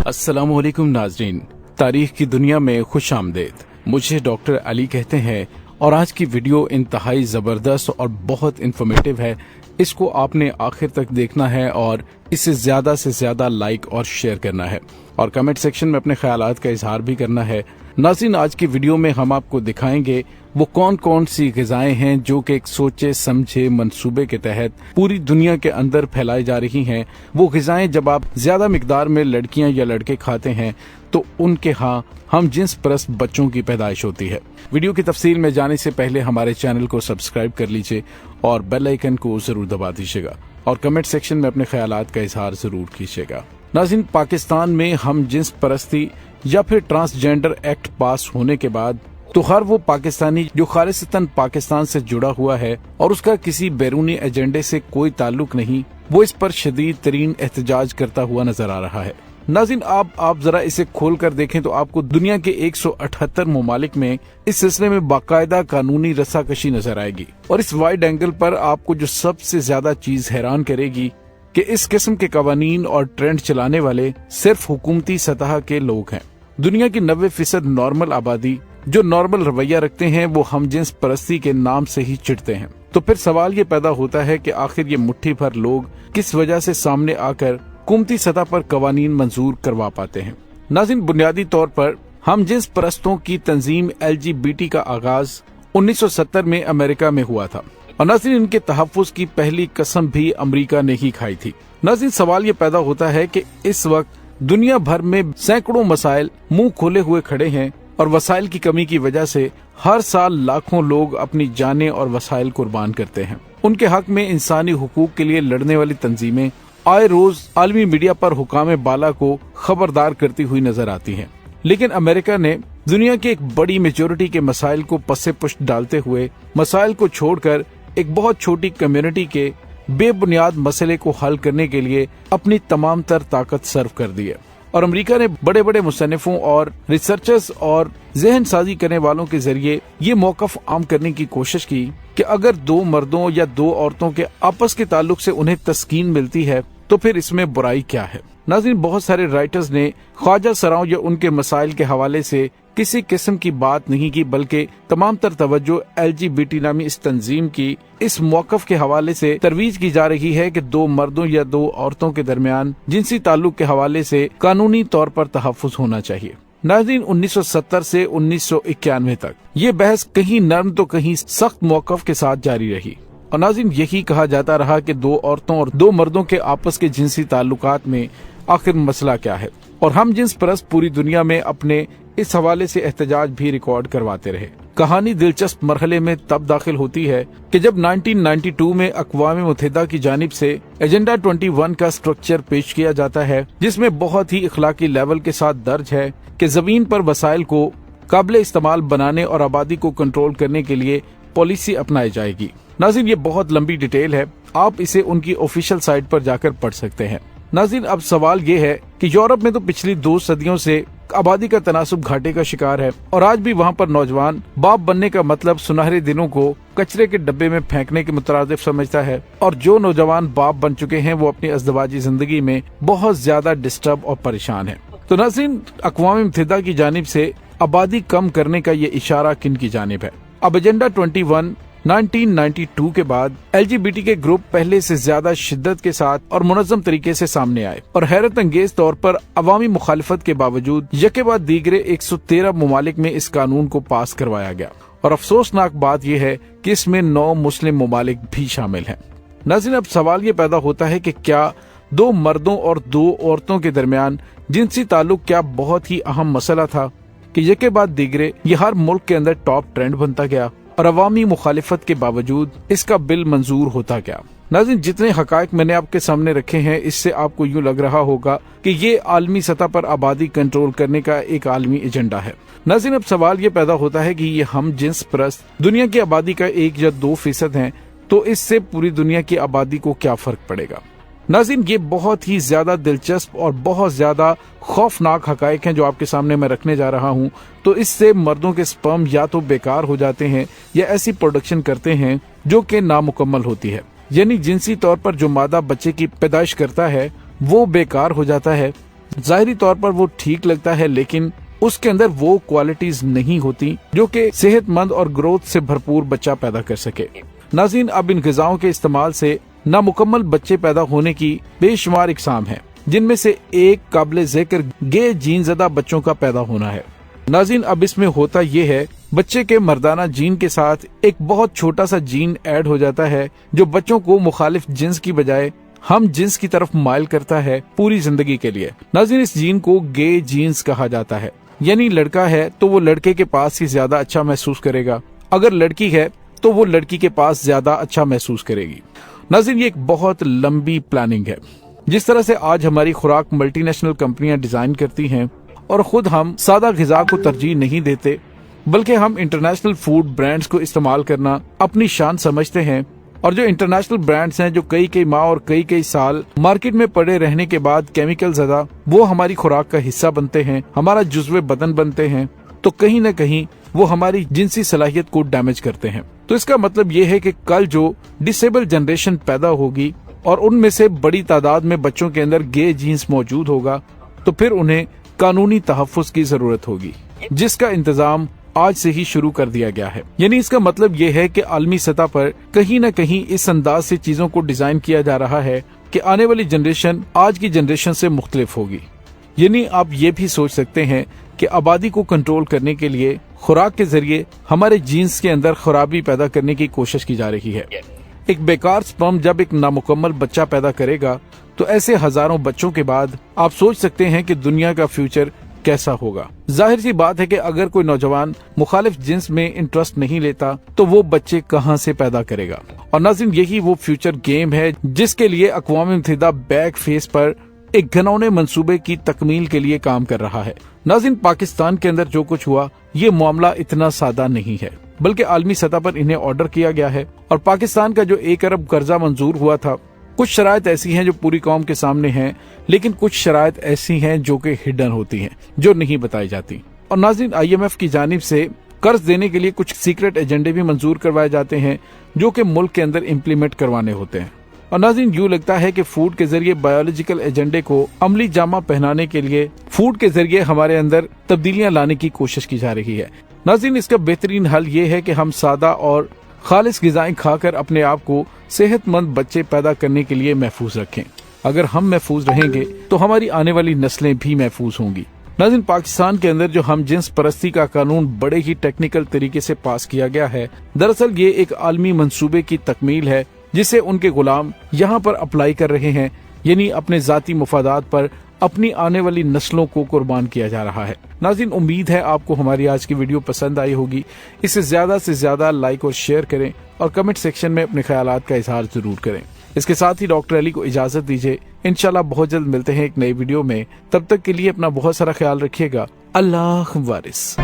السلام علیکم ناظرین، تاریخ کی دنیا میں خوش آمدید۔ مجھے ڈاکٹر علی کہتے ہیں اور آج کی ویڈیو انتہائی زبردست اور بہت انفارمیٹیو ہے۔ اس کو آپ نے آخر تک دیکھنا ہے اور اسے زیادہ سے زیادہ لائک اور شیئر کرنا ہے اور کمنٹ سیکشن میں اپنے خیالات کا اظہار بھی کرنا ہے۔ ناظرین، آج کی ویڈیو میں ہم آپ کو دکھائیں گے وہ کون کون سی غذائیں ہیں جو کہ ایک سوچے سمجھے منصوبے کے تحت پوری دنیا کے اندر پھیلائی جا رہی ہیں۔ وہ غذائیں جب آپ زیادہ مقدار میں لڑکیاں یا لڑکے کھاتے ہیں تو ان کے ہاں ہم جنس پرست بچوں کی پیدائش ہوتی ہے۔ ویڈیو کی تفصیل میں جانے سے پہلے ہمارے چینل کو سبسکرائب کر لیجئے اور بیل آئیکن کو ضرور دبا دیجئے گا اور کمنٹ سیکشن میں اپنے خیالات کا اظہار ضرور کیجئے گا۔ ناظرین، پاکستان میں ہم جنس پرستی یا پھر ٹرانسجینڈر ایکٹ پاس ہونے کے بعد تو ہر وہ پاکستانی جو خالصتاً پاکستان سے جڑا ہوا ہے اور اس کا کسی بیرونی ایجنڈے سے کوئی تعلق نہیں، وہ اس پر شدید ترین احتجاج کرتا ہوا نظر آ رہا ہے۔ ناظرین، آپ ذرا اسے کھول کر دیکھیں تو آپ کو دنیا کے 178 ممالک میں اس سلسلے میں باقاعدہ قانونی رساکشی نظر آئے گی، اور اس وائڈ اینگل پر آپ کو جو سب سے زیادہ چیز حیران کرے گی کہ اس قسم کے قوانین اور ٹرینڈ چلانے والے صرف حکومتی سطح کے لوگ ہیں۔ دنیا کی 90% نارمل آبادی جو نارمل رویہ رکھتے ہیں وہ ہم جنس پرستی کے نام سے ہی چڑھتے ہیں۔ تو پھر سوال یہ پیدا ہوتا ہے کہ آخر یہ مٹھی بھر لوگ کس وجہ سے سامنے آ کر حکومتی سطح پر قوانین منظور کروا پاتے ہیں؟ ناظرین، بنیادی طور پر ہم جنس پرستوں کی تنظیم LGBT کا آغاز 1970 میں امریکہ میں ہوا تھا، اور ناظرین ان کے تحفظ کی پہلی قسم بھی امریکہ نے ہی کھائی تھی۔ ناظرین، سوال یہ پیدا ہوتا ہے کہ اس وقت دنیا بھر میں سینکڑوں مسائل منہ کھولے ہوئے کھڑے ہیں، اور وسائل کی کمی کی وجہ سے ہر سال لاکھوں لوگ اپنی جانیں اور وسائل قربان کرتے ہیں۔ ان کے حق میں انسانی حقوق کے لیے لڑنے والی تنظیمیں آئے روز عالمی میڈیا پر حکام بالا کو خبردار کرتی ہوئی نظر آتی ہیں، لیکن امریکہ نے دنیا کی ایک بڑی میجورٹی کے مسائل کو پس پشت ڈالتے ہوئے مسائل کو چھوڑ کر ایک بہت چھوٹی کمیونٹی کے بے بنیاد مسئلے کو حل کرنے کے لیے اپنی تمام تر طاقت صرف کر دی ہے۔ اور امریکہ نے بڑے بڑے مصنفوں اور ریسرچرز اور ذہن سازی کرنے والوں کے ذریعے یہ موقف عام کرنے کی کوشش کی کہ اگر دو مردوں یا دو عورتوں کے آپس کے تعلق سے انہیں تسکین ملتی ہے تو پھر اس میں برائی کیا ہے؟ ناظرین، بہت سارے رائٹرز نے خواجہ سراؤں یا ان کے مسائل کے حوالے سے کسی قسم کی بات نہیں کی، بلکہ تمام تر توجہ LGBT نامی اس تنظیم کی اس موقف کے حوالے سے ترویج کی جا رہی ہے کہ دو مردوں یا دو عورتوں کے درمیان جنسی تعلق کے حوالے سے قانونی طور پر تحفظ ہونا چاہیے۔ ناظرین، 1970 سے 1991 تک یہ بحث کہیں نرم تو کہیں سخت موقف کے ساتھ جاری رہی، اور ناظرین یہی کہا جاتا رہا کہ دو عورتوں اور دو مردوں کے آپس کے جنسی تعلقات میں آخر مسئلہ کیا ہے، اور ہم جنس پرست پوری دنیا میں اپنے اس حوالے سے احتجاج بھی ریکارڈ کرواتے رہے۔ کہانی دلچسپ مرحلے میں تب داخل ہوتی ہے کہ جب 1992 میں اقوام متحدہ کی جانب سے ایجنڈا 21 کا سٹرکچر پیش کیا جاتا ہے، جس میں بہت ہی اخلاقی لیول کے ساتھ درج ہے کہ زمین پر وسائل کو قابل استعمال بنانے اور آبادی کو کنٹرول کرنے کے لیے پالیسی اپنائی جائے گی۔ ناظرین، یہ بہت لمبی ڈیٹیل ہے، آپ اسے ان کی آفیشیل سائٹ پر جا کر پڑھ سکتے ہیں۔ ناظرین، اب سوال یہ ہے کہ یورپ میں تو پچھلی 2 صدیوں سے آبادی کا تناسب گھاٹے کا شکار ہے، اور آج بھی وہاں پر نوجوان باپ بننے کا مطلب سنہرے دنوں کو کچرے کے ڈبے میں پھینکنے کے مترادف سمجھتا ہے، اور جو نوجوان باپ بن چکے ہیں وہ اپنی ازدواجی زندگی میں بہت زیادہ ڈسٹرب اور پریشان ہیں۔ تو ناظرین، اقوام متحدہ کی جانب سے آبادی کم کرنے کا یہ اشارہ کن کی جانب ہے؟ اب ایجنڈا 21 1992 کے بعد LGBT کے گروپ پہلے سے زیادہ شدت کے ساتھ اور منظم طریقے سے سامنے آئے، اور حیرت انگیز طور پر عوامی مخالفت کے باوجود یکے بعد دیگرے 113 ممالک میں اس قانون کو پاس کروایا گیا، اور افسوسناک بات یہ ہے کہ اس میں 9 مسلم ممالک بھی شامل ہیں۔ ناظرین، اب سوال یہ پیدا ہوتا ہے کہ کیا دو مردوں اور دو عورتوں کے درمیان جنسی تعلق کیا بہت ہی اہم مسئلہ تھا کہ یکے بعد دیگرے یہ ہر ملک کے اندر ٹاپ ٹرینڈ بنتا گیا، اور عوامی مخالفت کے باوجود اس کا بل منظور ہوتا گیا؟ ناظرین، جتنے حقائق میں نے آپ کے سامنے رکھے ہیں، اس سے آپ کو یوں لگ رہا ہوگا کہ یہ عالمی سطح پر آبادی کنٹرول کرنے کا ایک عالمی ایجنڈا ہے۔ ناظرین، اب سوال یہ پیدا ہوتا ہے کہ یہ ہم جنس پرست دنیا کی آبادی کا 1 یا 2% ہیں، تو اس سے پوری دنیا کی آبادی کو کیا فرق پڑے گا؟ ناظرین، یہ بہت ہی زیادہ دلچسپ اور بہت زیادہ خوفناک حقائق ہیں جو آپ کے سامنے میں رکھنے جا رہا ہوں۔ تو اس سے مردوں کے سپرم یا تو بیکار ہو جاتے ہیں یا ایسی پروڈکشن کرتے ہیں جو کہ نامکمل ہوتی ہے۔ یعنی جنسی طور پر جو مادہ بچے کی پیدائش کرتا ہے وہ بیکار ہو جاتا ہے. ظاہری طور پر وہ ٹھیک لگتا ہے لیکن اس کے اندر وہ کوالٹیز نہیں ہوتی جو کہ صحت مند اور گروتھ سے بھرپور بچہ پیدا کر سکے. ناظرین، اب ان غذاؤں کے استعمال سے نامکمل بچے پیدا ہونے کی بے شمار اقسام ہیں، جن میں سے ایک قابل ذکر گے جین زدہ بچوں کا پیدا ہونا ہے. ناظرین، اب اس میں ہوتا یہ ہے، بچے کے مردانہ جین کے ساتھ ایک بہت چھوٹا سا جین ایڈ ہو جاتا ہے جو بچوں کو مخالف جنس کی بجائے ہم جنس کی طرف مائل کرتا ہے پوری زندگی کے لیے. ناظرین، اس جین کو گے جینز کہا جاتا ہے، یعنی لڑکا ہے تو وہ لڑکے کے پاس ہی زیادہ اچھا محسوس کرے گا، اگر لڑکی ہے تو وہ لڑکی کے پاس زیادہ اچھا محسوس کرے گی. ناظرین، یہ ایک بہت لمبی پلاننگ ہے. جس طرح سے آج ہماری خوراک ملٹی نیشنل کمپنیاں ڈیزائن کرتی ہیں اور خود ہم سادہ غذا کو ترجیح نہیں دیتے بلکہ ہم انٹرنیشنل فوڈ برانڈز کو استعمال کرنا اپنی شان سمجھتے ہیں، اور جو انٹرنیشنل برانڈز ہیں جو کئی ماہ اور کئی سال مارکیٹ میں پڑے رہنے کے بعد کیمیکل زدہ وہ ہماری خوراک کا حصہ بنتے ہیں، ہمارا جزو بدن بنتے ہیں، تو کہیں نہ کہیں وہ ہماری جنسی صلاحیت کو ڈیمیج کرتے ہیں. تو اس کا مطلب یہ ہے کہ کل جو ڈسیبل جنریشن پیدا ہوگی اور ان میں سے بڑی تعداد میں بچوں کے اندر گے جینز موجود ہوگا تو پھر انہیں قانونی تحفظ کی ضرورت ہوگی، جس کا انتظام آج سے ہی شروع کر دیا گیا ہے. یعنی اس کا مطلب یہ ہے کہ عالمی سطح پر کہیں نہ کہیں اس انداز سے چیزوں کو ڈیزائن کیا جا رہا ہے کہ آنے والی جنریشن آج کی جنریشن سے مختلف ہوگی. یعنی آپ یہ بھی سوچ سکتے ہیں کہ آبادی کو کنٹرول کرنے کے لیے خوراک کے ذریعے ہمارے جینز کے اندر خرابی پیدا کرنے کی کوشش کی جا رہی ہے. ایک بیکار سپرم جب ایک نامکمل بچہ پیدا کرے گا تو ایسے ہزاروں بچوں کے بعد آپ سوچ سکتے ہیں کہ دنیا کا فیوچر کیسا ہوگا. ظاہر سی بات ہے کہ اگر کوئی نوجوان مخالف جنس میں انٹرسٹ نہیں لیتا تو وہ بچے کہاں سے پیدا کرے گا. اور ناظرین، یہی وہ فیوچر گیم ہے جس کے لیے اقوام متحدہ بیک فیس پر ایک گھنونے منصوبے کی تکمیل کے لیے کام کر رہا ہے. ناظرین، پاکستان کے اندر جو کچھ ہوا یہ معاملہ اتنا سادہ نہیں ہے بلکہ عالمی سطح پر انہیں آرڈر کیا گیا ہے. اور پاکستان کا جو 1 ارب قرضہ منظور ہوا تھا، کچھ شرائط ایسی ہیں جو پوری قوم کے سامنے ہیں لیکن کچھ شرائط ایسی ہیں جو کہ ہڈن ہوتی ہیں، جو نہیں بتائی جاتی. اور ناظرین، IMF کی جانب سے قرض دینے کے لیے کچھ سیکرٹ ایجنڈے بھی منظور کروائے جاتے ہیں جو کہ ملک کے اندر امپلیمنٹ کروانے ہوتے ہیں. اور ناظرین، یوں لگتا ہے کہ فوڈ کے ذریعے بایولوجیکل ایجنڈے کو عملی جامہ پہنانے کے لیے فوڈ کے ذریعے ہمارے اندر تبدیلیاں لانے کی کوشش کی جا رہی ہے. ناظرین، اس کا بہترین حل یہ ہے کہ ہم سادہ اور خالص غذائیں کھا کر اپنے آپ کو صحت مند بچے پیدا کرنے کے لیے محفوظ رکھیں. اگر ہم محفوظ رہیں گے تو ہماری آنے والی نسلیں بھی محفوظ ہوں گی. ناظرین، پاکستان کے اندر جو ہم جنس پرستی کا قانون بڑے ہی ٹیکنیکل طریقے سے پاس کیا گیا ہے، دراصل یہ ایک عالمی منصوبے کی تکمیل ہے جسے ان کے غلام یہاں پر اپلائی کر رہے ہیں. یعنی اپنے ذاتی مفادات پر اپنی آنے والی نسلوں کو قربان کیا جا رہا ہے. ناظرین، امید ہے آپ کو ہماری آج کی ویڈیو پسند آئی ہوگی. اسے زیادہ سے زیادہ لائک اور شیئر کریں اور کمنٹ سیکشن میں اپنے خیالات کا اظہار ضرور کریں. اس کے ساتھ ہی ڈاکٹر علی کو اجازت دیجیے. انشاءاللہ بہت جلد ملتے ہیں ایک نئی ویڈیو میں. تب تک کے لیے اپنا بہت سارا خیال رکھیے گا. اللہ وارث.